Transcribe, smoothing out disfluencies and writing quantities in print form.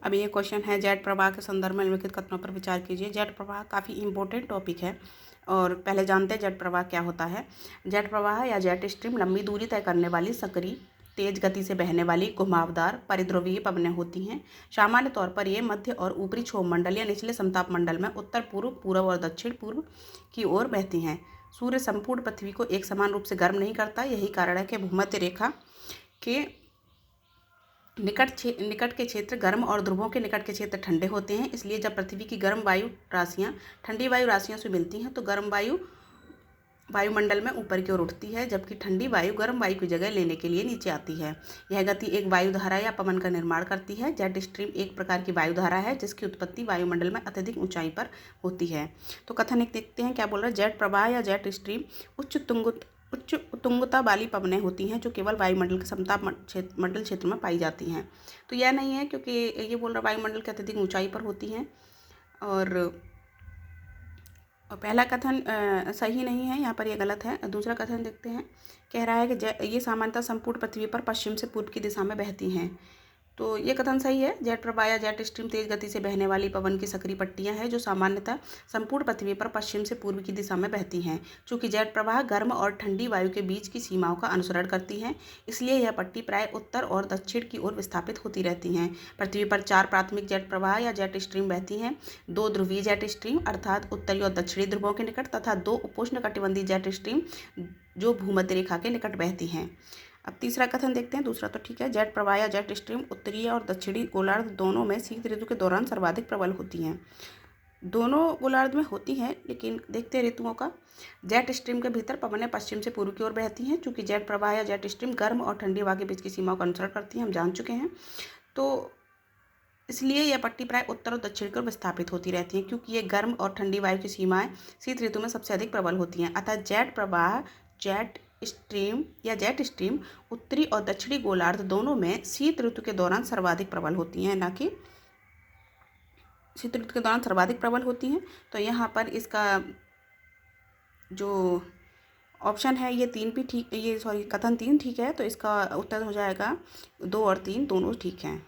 अब ये क्वेश्चन है, जेट प्रवाह के संदर्भ में निम्नलिखित कथनों पर विचार कीजिए। जेट प्रवाह काफ़ी इंपॉर्टेंट टॉपिक है और पहले जानते हैं जेट प्रवाह क्या होता है। जेट प्रवाह या जेट स्ट्रीम लंबी दूरी तय करने वाली सकरी तेज गति से बहने वाली घुमावदार परिध्रुवीय पवनें होती हैं। सामान्य तौर पर ये मध्य और ऊपरी क्षोभ मंडल या निचले समताप मंडल में उत्तर पूर्व, पूर्व और दक्षिण पूर्व की ओर बहती हैं। सूर्य संपूर्ण पृथ्वी को एक समान रूप से गर्म नहीं करता। यही कारण है कि भूमध्य रेखा के निकट के क्षेत्र गर्म और ध्रुवों के निकट के क्षेत्र ठंडे होते हैं। इसलिए जब पृथ्वी की गर्म वायु राशियाँ ठंडी वायु राशियों से मिलती हैं तो गर्म वायु वायुमंडल में ऊपर की ओर उठती है, जबकि ठंडी वायु गर्म वायु की जगह लेने के लिए नीचे आती है। यह गति एक वायुधारा या पवन का निर्माण करती है। जेट स्ट्रीम एक प्रकार की वायुधारा है जिसकी उत्पत्ति वायुमंडल में अत्यधिक ऊंचाई पर होती है। तो कथन एक देखते हैं क्या बोल रहा है। जेट प्रवाह या जेट स्ट्रीम उच्च तुंगता वाली पवनें होती हैं जो केवल वायुमंडल के समताप मंडल क्षेत्र में पाई जाती हैं। तो यह नहीं है, क्योंकि ये बोल रहा वायुमंडल की अत्यधिक ऊंचाई पर होती हैं। और पहला कथन सही नहीं है, यहाँ पर ये गलत है। दूसरा कथन देखते हैं, कह रहा है कि ये सामान्यतः संपूर्ण पृथ्वी पर पश्चिम से पूर्व की दिशा में बहती हैं। तो ये कथन सही है। जेट प्रवाह या जेट स्ट्रीम तेज गति से बहने वाली पवन की सक्रिय पट्टियां हैं जो सामान्यतः संपूर्ण पृथ्वी पर पश्चिम से पूर्व की दिशा में बहती हैं। चूंकि जेट प्रवाह गर्म और ठंडी वायु के बीच की सीमाओं का अनुसरण करती हैं, इसलिए यह पट्टी प्राय उत्तर और दक्षिण की ओर विस्थापित होती रहती हैं। पृथ्वी पर 4 प्राथमिक जेट प्रवाह या जेट स्ट्रीम बहती हैं। 2 ध्रुवीय जेट स्ट्रीम अर्थात उत्तरी और दक्षिणी ध्रुवों के निकट, तथा 2 उपोष्णकटिबंधीय जेट स्ट्रीम जो भूमध्य रेखा के निकट बहती हैं। अब तीसरा कथन देखते हैं। दूसरा तो ठीक है। जेट प्रवाह या जेट स्ट्रीम उत्तरीय और दक्षिणी गोलार्ध दोनों में शीत ऋतु के दौरान सर्वाधिक प्रबल होती हैं। दोनों गोलार्ध में होती हैं, लेकिन देखते हैं ऋतुओं का। जेट स्ट्रीम के भीतर पवनें पश्चिम से पूर्व की ओर बहती हैं। चूंकि जेट प्रवाह या जेट स्ट्रीम गर्म और ठंडी हवा के बीच की सीमाओं का अनुसरण करती हैं, हम जान चुके हैं। तो इसलिए यह पट्टी प्राय उत्तर और दक्षिण की ओर विस्थापित होती रहती है, क्योंकि ये गर्म और ठंडी वायु की सीमाएं शीत ऋतु में सबसे अधिक प्रबल होती हैं। अतः जेट प्रवाह जेट स्ट्रीम या जेट स्ट्रीम उत्तरी और दक्षिणी गोलार्ध दोनों में शीत ऋतु के दौरान सर्वाधिक प्रबल होती हैं, ना कि शीत ऋतु के दौरान सर्वाधिक प्रबल होती हैं। तो यहाँ पर इसका जो ऑप्शन है ये 3 भी ठीक, ये सॉरी कथन 3 ठीक है। तो इसका उत्तर हो जाएगा 2 और 3 दोनों ठीक हैं।